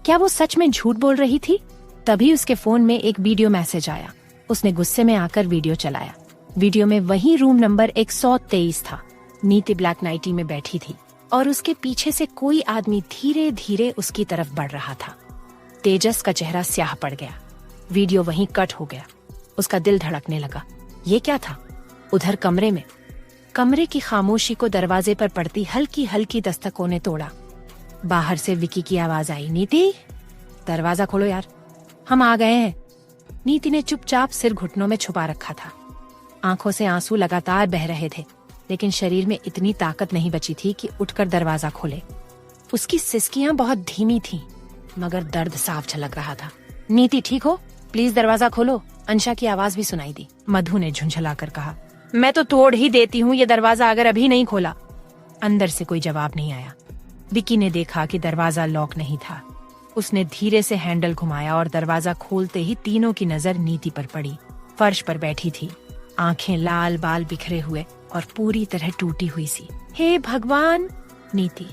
क्या वो सच में झूठ बोल रही थी? तभी उसके फोन में एक वीडियो मैसेज आया। उसने गुस्से में आकर वीडियो चलाया। वीडियो में वही रूम नंबर 123 था नीति ब्लैक नाइटी में बैठी थी और उसके पीछे से कोई आदमी धीरे धीरे उसकी तरफ बढ़ रहा था। तेजस का चेहरा स्याह पड़ गया। वीडियो वहीं कट हो गया। उसका दिल धड़कने लगा। ये क्या था? उधर कमरे की खामोशी को दरवाजे पर पड़ती हल्की हल्की दस्तकों ने तोड़ा। बाहर से विकी की आवाज आई, नीति दरवाजा खोलो यार, हम आ गए हैं। नीति ने चुपचाप सिर घुटनों में छुपा रखा था। आंखों से आंसू लगातार बह रहे थे, लेकिन शरीर में इतनी ताकत नहीं बची थी कि उठकर दरवाजा खोले। उसकी सिसकियां बहुत धीमी थीं, मगर दर्द साफ झलक रहा था। नीति ठीक हो? प्लीज दरवाजा खोलो। अंशा की आवाज भी सुनाई दी। मधु ने झुंझलाकर कहा, मैं तो तोड़ ही देती हूँ ये दरवाजा अगर अभी नहीं खोला। अंदर से कोई जवाब नहीं आया। विकी ने देखा कि दरवाजा लॉक नहीं था। उसने धीरे से हैंडल घुमाया और दरवाजा खोलते ही तीनों की नजर नीति पर पड़ी। फर्श पर बैठी थी, आंखें लाल, बाल बिखरे हुए और पूरी तरह टूटी हुई सी। हे भगवान! नीति,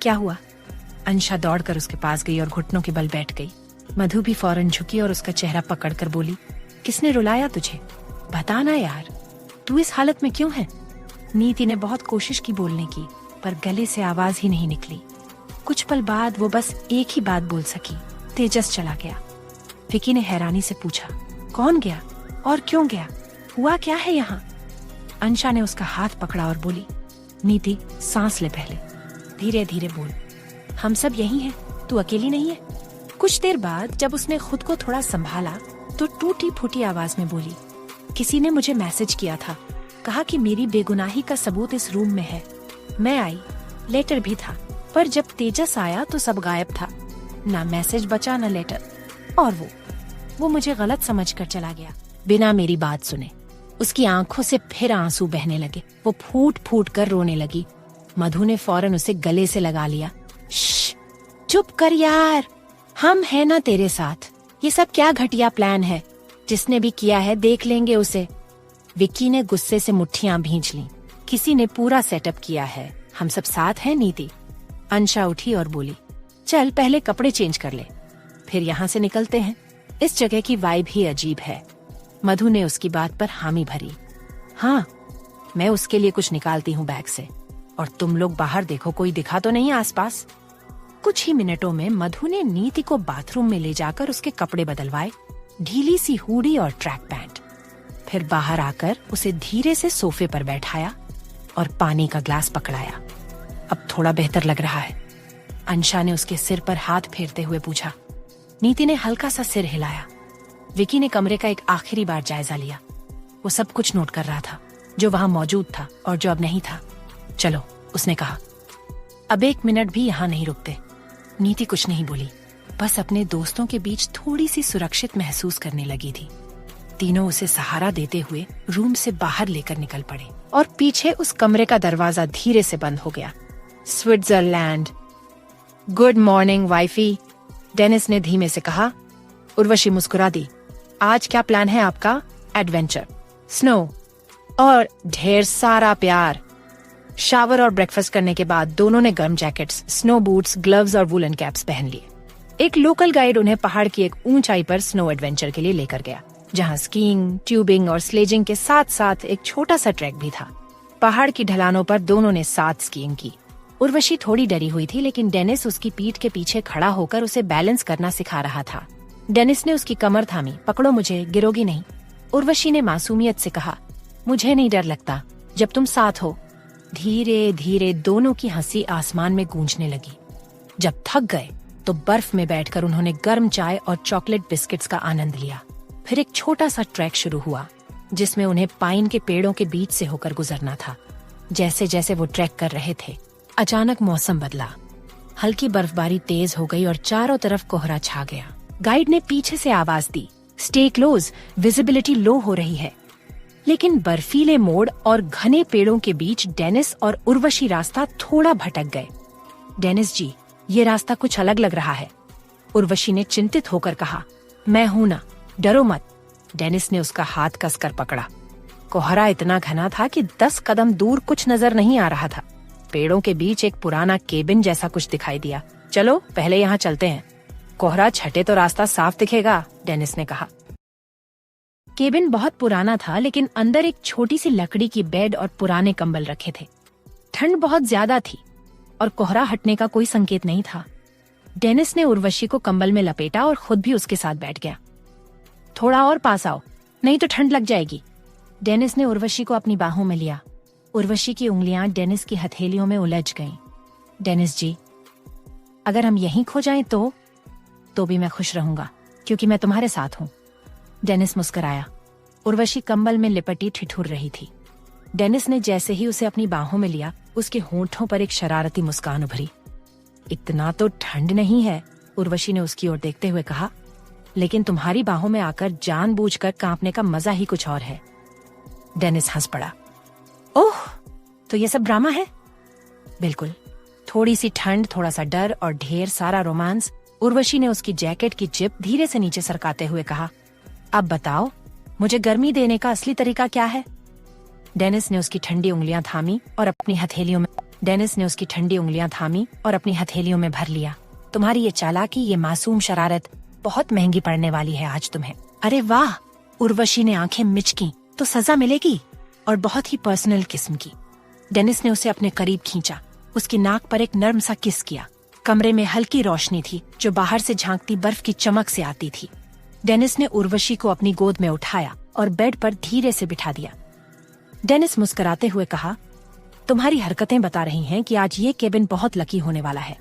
क्या हुआ? अंशा दौड़कर उसके पास गई और घुटनों के बल बैठ गई। मधु भी फौरन झुकी और उसका चेहरा पकड़कर बोली, किसने रुलाया तुझे? बताना यार, तू इस हालत में क्यों है? नीति ने बहुत कोशिश की बोलने की, पर गले से आवाज ही नहीं निकली। कुछ पल बाद वो बस एक ही बात बोल सकी, तेजस चला गया। विकी ने हैरानी से पूछा, कौन गया और क्यों गया? हुआ क्या है यहाँ? अंशा ने उसका हाथ पकड़ा और बोली, नीति सांस ले, पहले धीरे धीरे बोल, हम सब यही हैं, तू अकेली नहीं है। कुछ देर बाद जब उसने खुद को थोड़ा संभाला तो टूटी फूटी आवाज में बोली, किसी ने मुझे मैसेज किया था, कहा कि मेरी बेगुनाही का सबूत इस रूम में है। मैं आई, लेटर भी था, पर जब तेजस आया तो सब गायब था। ना मैसेज बचा न लेटर, और वो मुझे गलत समझकर चला गया बिना मेरी बात सुने। उसकी आंखों से फिर आंसू बहने लगे। वो फूट फूट कर रोने लगी। मधु ने फौरन उसे गले से लगा लिया। चुप कर यार, हम हैं ना तेरे साथ। ये सब क्या घटिया प्लान है? जिसने भी किया है देख लेंगे उसे। विक्की ने गुस्से से मुट्ठियां भींच लीं। किसी ने पूरा सेटअप किया है, हम सब साथ हैं नीति। अंशा उठी और बोली, चल पहले कपड़े चेंज कर ले, फिर यहाँ से निकलते हैं। इस जगह की वाइब ही अजीब है। मधु ने उसकी बात पर हामी भरी। हाँ, मैं उसके लिए कुछ निकालती हूँ बैग से, और तुम लोग बाहर देखो कोई दिखा तो नहीं आसपास। कुछ ही मिनटों में मधु ने नीति को बाथरूम में ले जाकर उसके कपड़े बदलवाए, ढीली सी हुडी और ट्रैक पैंट। फिर बाहर आकर उसे धीरे से सोफे पर बैठाया और पानी का ग्लास पकड़ाया। अब थोड़ा बेहतर लग रहा है, अंशा ने उसके सिर पर हाथ फेरते हुए पूछा। नीति ने हल्का सा सिर हिलाया। विकी ने कमरे का एक आखिरी बार जायजा लिया। वो सब कुछ नोट कर रहा था, जो वहां मौजूद था और जो अब नहीं था। चलो, उसने कहा, अब 1 मिनट भी यहाँ नहीं रुकते। नीति कुछ नहीं बोली, बस अपने दोस्तों के बीच थोड़ी सी सुरक्षित महसूस करने लगी थी। तीनों उसे सहारा देते हुए रूम से बाहर लेकर निकल पड़े और पीछे उस कमरे का दरवाजा धीरे से बंद हो गया। Switzerland. Good morning wifey, Dennis ने धीमे से कहा। उर्वशी मुस्कुरा दी। आज क्या प्लान है आपका? एडवेंचर, स्नो और ढेर सारा प्यार। शावर और ब्रेकफास्ट करने के बाद दोनों ने गर्म जैकेट्स, स्नो बूट्स, ग्लव्स और वूलन कैप्स पहन लिए। एक लोकल गाइड उन्हें पहाड़ की एक ऊंचाई पर स्नो एडवेंचर के लिए लेकर गया, जहां स्कीइंग, ट्यूबिंग और स्लेजिंग के साथ साथ एक छोटा सा ट्रैक भी था। पहाड़ की ढलानों पर दोनों ने साथ स्कीइंग की। उर्वशी थोड़ी डरी हुई थी, लेकिन डेनिस उसकी पीठ के पीछे खड़ा होकर उसे बैलेंस करना सिखा रहा था। डेनिस ने उसकी कमर थामी। पकड़ो मुझे, गिरोगी नहीं। उर्वशी ने मासूमियत से कहा, मुझे नहीं डर लगता जब तुम साथ हो। धीरे धीरे दोनों की हंसी आसमान में गूंजने लगी। जब थक गए तो बर्फ में बैठकर उन्होंने गर्म चाय और चॉकलेट बिस्किट्स का आनंद लिया। फिर एक छोटा सा ट्रैक शुरू हुआ, जिसमें उन्हें पाइन के पेड़ों के बीच से होकर गुजरना था। जैसे जैसे वो ट्रैक कर रहे थे, अचानक मौसम बदला। हल्की बर्फबारी तेज हो गई और चारों तरफ कोहरा छा गया। गाइड ने पीछे से आवाज दी, स्टे क्लोज, विजिबिलिटी लो हो रही है। लेकिन बर्फीले मोड़ और घने पेड़ों के बीच डेनिस और उर्वशी रास्ता थोड़ा भटक गए। डेनिस जी, ये रास्ता कुछ अलग लग रहा है। उर्वशी ने चिंतित होकर कहा। मैं हूं ना, डरो मत। डेनिस ने उसका हाथ कसकर पकड़ा। कोहरा इतना घना था कि 10 कदम दूर कुछ नजर नहीं आ रहा था। पेड़ों के बीच एक पुराना केबिन जैसा कुछ दिखाई दिया। चलो पहले यहाँ चलते हैं, कोहरा छटे तो रास्ता साफ दिखेगा, डेनिस ने कहा। केबिन बहुत पुराना था, लेकिन अंदर एक छोटी सी लकड़ी की बेड और पुराने कंबल रखे थे। ठंड बहुत ज्यादा थी और कोहरा हटने का कोई संकेत नहीं था। डेनिस ने उर्वशी को कंबल में लपेटा और खुद भी उसके साथ बैठ गया। थोड़ा और पास आओ, नहीं तो ठंड लग जाएगी। डेनिस ने उर्वशी को अपनी बाहों में लिया। उर्वशी की उंगलियां डेनिस की हथेलियों में उलझ गईं। डेनिस जी, अगर हम यहीं खो जाएं तो भी मैं खुश रहूंगा, क्योंकि मैं तुम्हारे साथ हूं। डेनिस मुस्कुराया। उर्वशी कंबल में लिपटी ठिठुर रही थी। डेनिस ने जैसे ही उसे अपनी बाहों में लिया, उसके होंठों पर एक शरारती मुस्कान उभरी। इतना तो ठंड नहीं है, उर्वशी ने उसकी ओर देखते हुए कहा, लेकिन तुम्हारी बाहों में आकर जानबूझकर कांपने का मजा ही कुछ और है। डेनिस हंस पड़ा। ओह, तो ये सब ड्रामा है? बिल्कुल, थोड़ी सी ठंड, थोड़ा सा डर और ढेर सारा रोमांस। उर्वशी ने उसकी जैकेट की जिप धीरे से नीचे सरकाते हुए कहा, अब बताओ, मुझे गर्मी देने का असली तरीका क्या है? डेनिस ने उसकी ठंडी उंगलियां थामी और अपनी हथेलियों में भर लिया। तुम्हारी ये चालाकी, ये मासूम शरारत बहुत महंगी पड़ने वाली है आज तुम्हें। अरे वाह, उर्वशी ने आंखें मिचकी। तो सजा मिलेगी, और बहुत ही पर्सनल किस्म की। डेनिस ने उसे अपने करीब खींचा, उसकी नाक पर एक नर्म सा किस किया। कमरे में हल्की रोशनी थी जो बाहर से झांकती बर्फ की चमक से आती थी। डेनिस ने उर्वशी को अपनी गोद में उठाया और बेड पर धीरे से बिठा दिया। डेनिस मुस्कुराते हुए कहा, तुम्हारी हरकतें बता रही हैं कि आज ये केबिन बहुत लकी होने वाला है।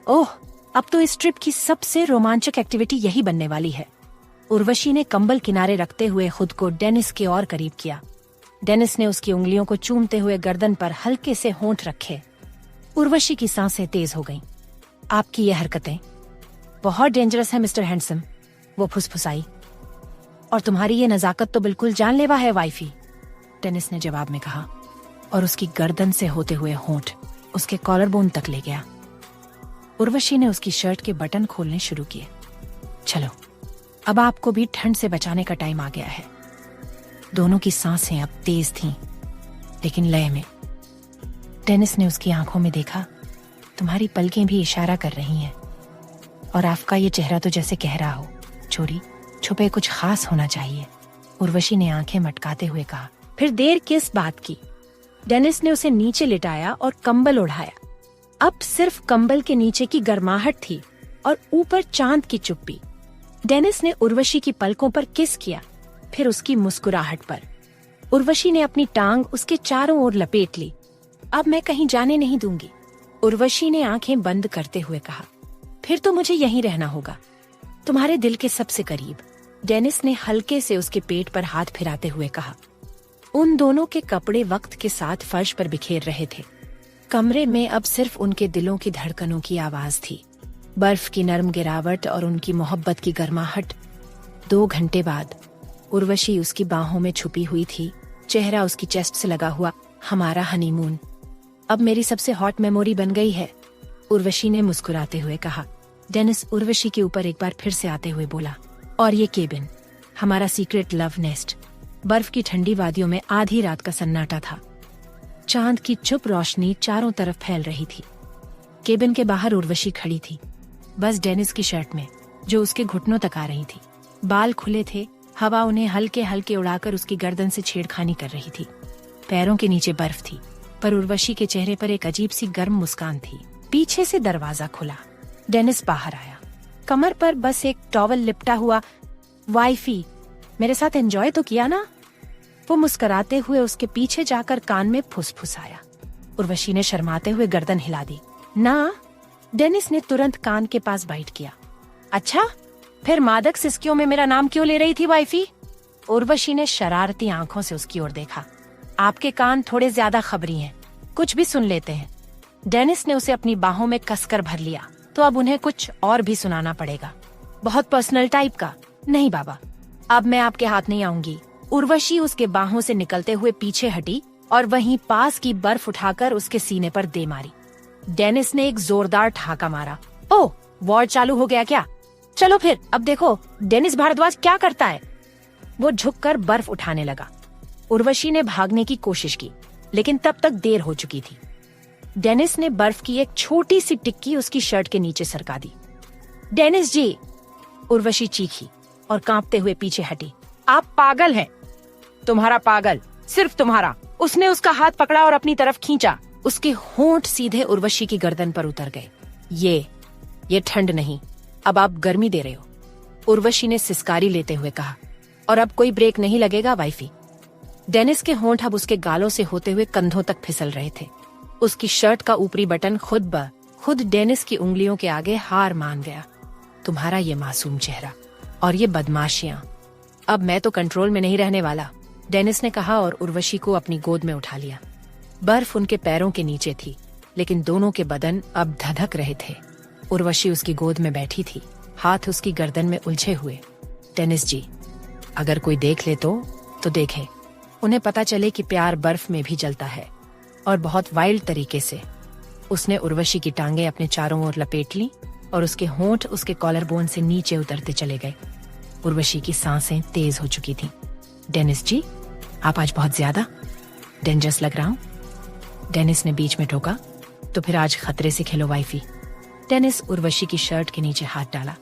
ओह, अब तो इस ट्रिप की सबसे रोमांचक एक्टिविटी यही बनने वाली है। उर्वशी ने कंबल किनारे रखते हुए खुद को डेनिस के और करीब किया। डेनिस ने उसकी उंगलियों को चूमते हुए गर्दन पर हल्के से होंठ रखे। उर्वशी की सांसें तेज हो गईं। आपकी ये हरकतें बहुत डेंजरस है मिस्टर हैंडसम, वो फुसफुसाई। और तुम्हारी ये नजाकत तो बिल्कुल जानलेवा है वाइफी, डेनिस ने जवाब में कहा, और उसकी गर्दन से होते हुए होंठ उसके कॉलर बोन तक ले गया। उर्वशी ने उसकी शर्ट के बटन खोलने शुरू किए। चलो, अब आपको भी ठंड से बचाने का टाइम आ गया है। दोनों की सांसें अब तेज थीं, लेकिन लय में। डेनिस ने उसकी आंखों में देखा, तुम्हारी पलकें भी इशारा कर रही हैं, और आपका ये चेहरा तो जैसे कह रहा हो, चोरी छुपे कुछ खास होना चाहिए। उर्वशी ने आंखें मटकाते हुए कहा। फिर देर किस बात की? डेनिस ने उसे नीचे लिटाया और कंबल ओढ़ाया। अब सिर्फ कंबल के नीचे की गर्माहट थी और ऊपर चांद की चुप्पी। डेनिस ने उर्वशी की पलकों पर किस किया, फिर उसकी मुस्कुराहट पर। उर्वशी ने अपनी टांग उसके चारों ओर लपेट ली। अब मैं कहीं जाने नहीं दूंगी, उर्वशी ने आंखें बंद करते हुए कहा। फिर तो मुझे यहीं रहना होगा, तुम्हारे दिल के सबसे करीब, डेनिस ने हल्के से उसके पेट पर हाथ फिराते हुए कहा। उन दोनों के कपड़े वक्त के साथ फर्श पर बिखेर रहे थे। कमरे में अब सिर्फ उनके दिलों की धड़कनों की आवाज थी, बर्फ की नरम गिरावट और उनकी मोहब्बत की गर्माहट। 2 घंटे बाद उर्वशी उसकी बाहों में छुपी हुई थी, चेहरा उसकी चेस्ट से लगा हुआ। हमारा हनीमून अब मेरी सबसे हॉट मेमोरी बन गई है, उर्वशी ने मुस्कुराते हुए कहा। डेनिस उर्वशी के ऊपर एक बार फिर से आते हुए बोला, और ये केबिन, हमारा सीक्रेट लव नेस्ट। बर्फ की ठंडी वादियों में आधी रात का सन्नाटा था। चांद की चुप रोशनी चारों तरफ फैल रही थी। केबिन के बाहर उर्वशी खड़ी थी, बस डेनिस की शर्ट में, जो उसके घुटनों तक आ रही थी। बाल खुले थे, हवा उन्हें हल्के हल्के उड़ाकर उसकी गर्दन से छेड़खानी कर रही थी। पैरों के नीचे बर्फ थी, पर उर्वशी के चेहरे पर एक अजीब सी गर्म मुस्कान थी। पीछे से दरवाजा खुला। डेनिस बाहर आया, कमर पर बस एक टॉवल लिपटा हुआ। वाइफी, मेरे साथ एंजॉय तो किया ना? वो मुस्कुराते हुए उसके पीछे जाकर कान में फुसफुसाया। उर्वशी ने शर्माते हुए गर्दन हिला दी। ना, डेनिस ने तुरंत कान के पास बाइट किया। अच्छा, फिर मादक सिस्कियों में मेरा नाम क्यों ले रही थी वाइफी? उर्वशी ने शरारती आंखों से उसकी ओर देखा। आपके कान थोड़े ज्यादा खबरी हैं, कुछ भी सुन लेते हैं। डेनिस ने उसे अपनी बाहों में कसकर भर लिया। तो अब उन्हें कुछ और भी सुनाना पड़ेगा, बहुत पर्सनल टाइप का। नहीं बाबा, अब मैं आपके हाथ नहीं आऊंगी। उर्वशी उसके बाहों से निकलते हुए पीछे हटी और वहीं पास की बर्फ उठाकर उसके सीने पर दे मारी। डेनिस ने एक जोरदार ठहाका मारा। ओह, वॉर चालू हो गया क्या? चलो फिर, अब देखो डेनिस भारद्वाज क्या करता है। वो झुककर बर्फ उठाने लगा। उर्वशी ने भागने की कोशिश की, लेकिन तब तक देर हो चुकी थी। डेनिस ने बर्फ की एक छोटी सी टिक्की उसकी शर्ट के नीचे सरका दी। डेनिस जी, उर्वशी चीखी और कांपते हुए पीछे हटी। आप पागल हैं। तुम्हारा पागल, सिर्फ तुम्हारा। उसने उसका हाथ पकड़ा और अपनी तरफ खींचा। उसके होंठ सीधे उर्वशी की गर्दन पर उतर गए। ये ठंड नहीं, अब आप गर्मी दे रहे हो, उर्वशी ने सिसकारी लेते हुए कहा। और अब कोई ब्रेक नहीं लगेगा वाइफी। डेनिस के होंठ अब उसके गालों से होते हुए कंधों तक फिसल रहे थे। उसकी शर्ट का ऊपरी बटन खुद डेनिस की उंगलियों के आगे हार मान गया। तुम्हारा ये मासूम चेहरा और ये बदमाशियां, अब मैं तो कंट्रोल में नहीं रहने वाला, डेनिस ने कहा और उर्वशी को अपनी गोद में उठा लिया। बर्फ उनके पैरों के नीचे थी, लेकिन दोनों के बदन अब धधक रहे थे। उर्वशी उसकी गोद में बैठी थी, हाथ उसकी गर्दन में उलझे हुए। डेनिस जी, अगर कोई देख ले तो देखे, उन्हें पता चले कि प्यार बर्फ में भी जलता है, और बहुत वाइल्ड तरीके से। उसने उर्वशी की टांगें अपने चारों ओर लपेट ली और उसके होंठ उसके कॉलर बोन से नीचे उतरते चले गए। उर्वशी की सांसें तेज हो चुकी थीं। डेनिस जी, आप आज बहुत ज्यादा डेंजरस लग रहा हूं, डेनिस ने बीच में टोका। तो फिर आज खतरे से खेलो वाइफी। डेनिस उर्वशी की शर्ट के नीचे हाथ डाला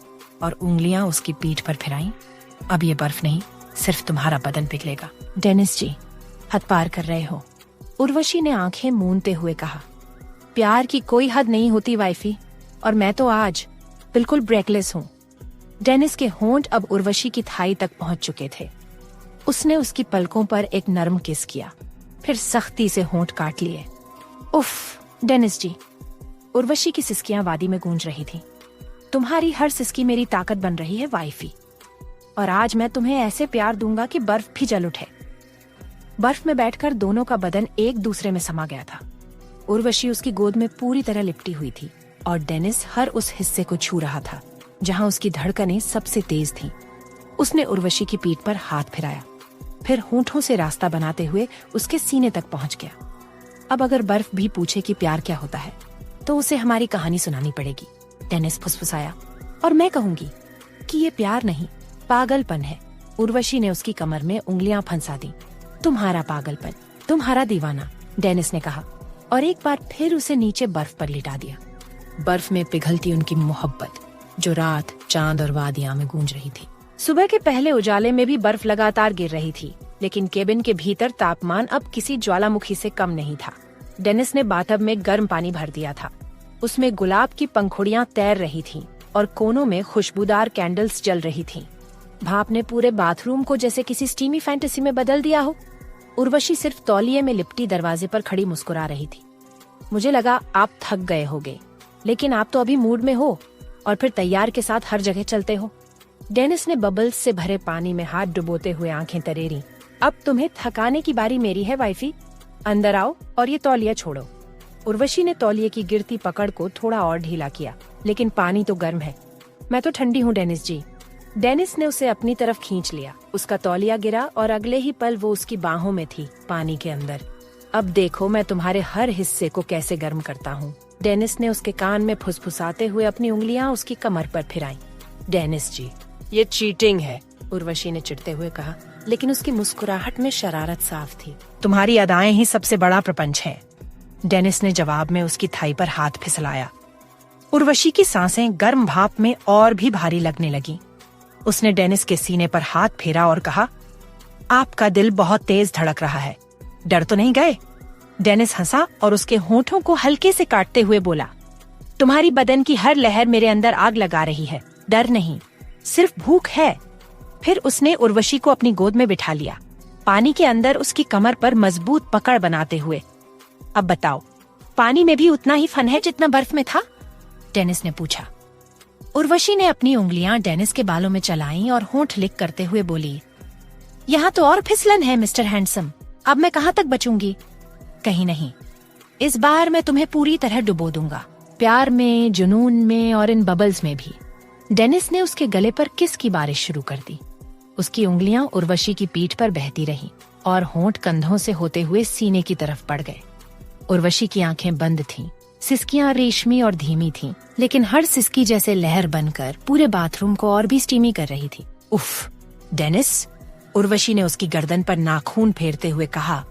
और उंगलियां उसकी पीठ पर फिराईं। अब ये बर्फ नहीं, सिर्फ तुम्हारा बदन पिघलेगा। डेनिस जी, हद पार कर रहे हो, उर्वशी ने आंखें मूंदते हुए कहा। प्यार की कोई हद नहीं होती वाइफी, और मैं तो आज बिल्कुल ब्रेकलेस हूँ। डेनिस के होंठ अब उर्वशी की थाई तक पहुंच चुके थे। उसने उसकी पलकों पर एक नरम किस किया, फिर सख्ती से होंठ काट लिए। उफ, डेनिस जी, उर्वशी की सिसकियां वादी में गूंज रही थी। तुम्हारी हर सिसकी मेरी ताकत बन रही है वाइफी, और आज मैं तुम्हें ऐसे प्यार दूंगा कि बर्फ भी जल उठे। बर्फ में बैठकर दोनों का बदन एक दूसरे में समा गया था। उर्वशी उसकी गोद में पूरी तरह लिपटी हुई थी और डेनिस हर उस हिस्से को छू रहा था जहां उसकी धड़कनें सबसे तेज थीं। उसने उर्वशी की पीठ पर हाथ फिराया, फिर होंठों से रास्ता बनाते हुए उसके सीने तक पहुंच गया। अब अगर बर्फ भी पूछे कि प्यार क्या होता है तो उसे हमारी कहानी सुनानी पड़ेगी, डेनिस फुसफुसाया। और मैं कहूंगी कि ये प्यार नहीं, पागलपन है। उर्वशी ने उसकी कमर में उंगलियां फंसा दी। तुम्हारा पागलपन, तुम्हारा दीवाना, डेनिस ने कहा, और एक बार फिर उसे नीचे बर्फ पर लिटा दिया। बर्फ में पिघलती उनकी मोहब्बत जो रात, चांद और वादियां में गूंज रही थी। सुबह के पहले उजाले में भी बर्फ लगातार गिर रही थी, लेकिन केबिन के भीतर तापमान अब किसी ज्वालामुखी से कम नहीं था। डेनिस ने बाथटब में गर्म पानी भर दिया था। उसमें गुलाब की पंखुड़ियां तैर रही थीं और कोनों में खुशबूदार कैंडल्स जल रही थीं। भाप ने पूरे बाथरूम को जैसे किसी स्टीमी फैंटेसी में बदल दिया हो। उर्वशी सिर्फ तौलिए में लिपटी दरवाजे पर खड़ी मुस्कुरा रही थी। मुझे लगा आप थक गए होगे, लेकिन आप तो अभी मूड में हो और फिर तैयार के साथ हर जगह चलते हो। डेनिस ने बबल्स से भरे पानी में हाथ डुबोते हुए आंखें तरेरी। अब तुम्हें थकाने की बारी मेरी है वाइफी, अंदर आओ और ये तौलिया छोड़ो। उर्वशी ने तौलिए की गिरती पकड़ को थोड़ा और ढीला किया, लेकिन पानी तो गर्म है। मैं तो ठंडी हूँ डेनिस जी। डेनिस ने उसे अपनी तरफ खींच लिया। उसका तौलिया गिरा और अगले ही पल वो उसकी बाहों में थी, पानी के अंदर। अब देखो मैं तुम्हारे हर हिस्से को कैसे गर्म करता हूँ, डेनिस ने उसके कान में फुसफुसाते हुए अपनी उंगलियां उसकी कमर पर फिराई। डेनिस जी, ये चीटिंग है, उर्वशी ने चिढ़ते हुए कहा, लेकिन उसकी मुस्कुराहट में शरारत साफ थी। तुम्हारी अदाएं ही सबसे बड़ा प्रपंच है, डेनिस ने जवाब में उसकी थाई पर हाथ फिसलाया। उर्वशी की सांसें गर्म भाप में और भी भारी लगने लगी। उसने डेनिस के सीने पर हाथ फेरा और कहा, आपका दिल बहुत तेज धड़क रहा है, डर तो नहीं गए? डेनिस हंसा और उसके होठों को हल्के से काटते हुए बोला, तुम्हारी बदन की हर लहर मेरे अंदर आग लगा रही है, डर नहीं, सिर्फ भूख है। फिर उसने उर्वशी को अपनी गोद में बिठा लिया, पानी के अंदर उसकी कमर पर मजबूत पकड़ बनाते हुए। अब बताओ, पानी में भी उतना ही फन है जितना बर्फ में था? डेनिस ने पूछा। उर्वशी ने अपनी उंगलियां डेनिस के बालों में चलाईं और होंठ लिक करते हुए बोली, यहाँ तो और फिसलन है मिस्टर हैंडसम, अब मैं कहाँ तक बचूंगी? कहीं नहीं, इस बार मैं तुम्हें पूरी तरह डुबो दूंगा, प्यार में, जुनून में और इन बबल्स में भी। डेनिस ने उसके गले पर किस की बारिश शुरू कर दी। उसकी उंगलियां उर्वशी की पीठ पर बहती रहीं और होंठ कंधों से होते हुए सीने की तरफ बढ़ गए। उर्वशी की आंखें बंद थीं, सिसकियां रेशमी और धीमी थीं, लेकिन हर सिसकी जैसे लहर बनकर पूरे बाथरूम को और भी स्टीमी कर रही थी। उफ, डेनिस, उर्वशी ने उसकी गर्दन पर नाखून फेरते हुए कहा,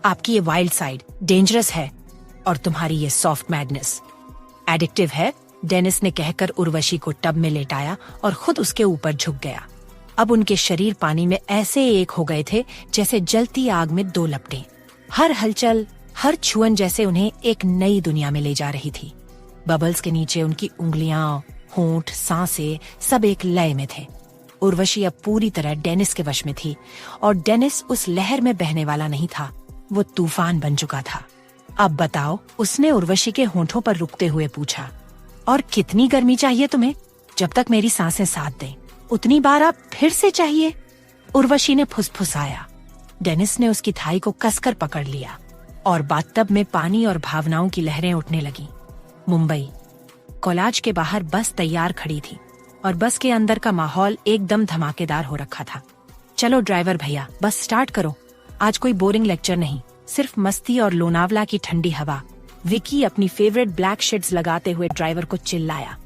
आपकी ये वाइल्ड साइड डेंजरस है और तुम्हारी ये सॉफ्ट मैडनेस एडिक्टिव है, डेनिस ने कहकर उर्वशी को टब में लेटाया और खुद उसके ऊपर झुक गया। अब उनके शरीर पानी में ऐसे एक हो गए थे जैसे जलती आग में दो लपटें। हर हलचल, हर छुअन जैसे उन्हें एक नई दुनिया में ले जा रही थी। बबल्स के नीचे उनकी उंगलियां, होंठ, सांसें सब एक लय में थे। उर्वशी अब पूरी तरह डेनिस के वश में थी और डेनिस उस लहर में बहने वाला नहीं था, वो तूफान बन चुका था। अब बताओ, उसने उर्वशी के होंठों पर रुकते हुए पूछा, और कितनी गर्मी चाहिए तुम्हें? जब तक मेरी सांसें साथ दें उतनी बार आप फिर से चाहिए? उर्वशी ने फुसफुसाया। डेनिस ने उसकी थाई को कसकर पकड़ लिया और बाथटब में पानी और भावनाओं की लहरें उठने लगी। मुंबई कॉलेज के बाहर बस तैयार खड़ी थी और बस के अंदर का माहौल एकदम धमाकेदार हो रखा था। चलो ड्राइवर भैया, बस स्टार्ट करो। आज कोई बोरिंग लेक्चर नहीं, सिर्फ मस्ती और लोनावला की ठंडी हवा। विकी अपनी फेवरेट ब्लैक शेड्स लगाते हुए ड्राइवर को चिल्लाया।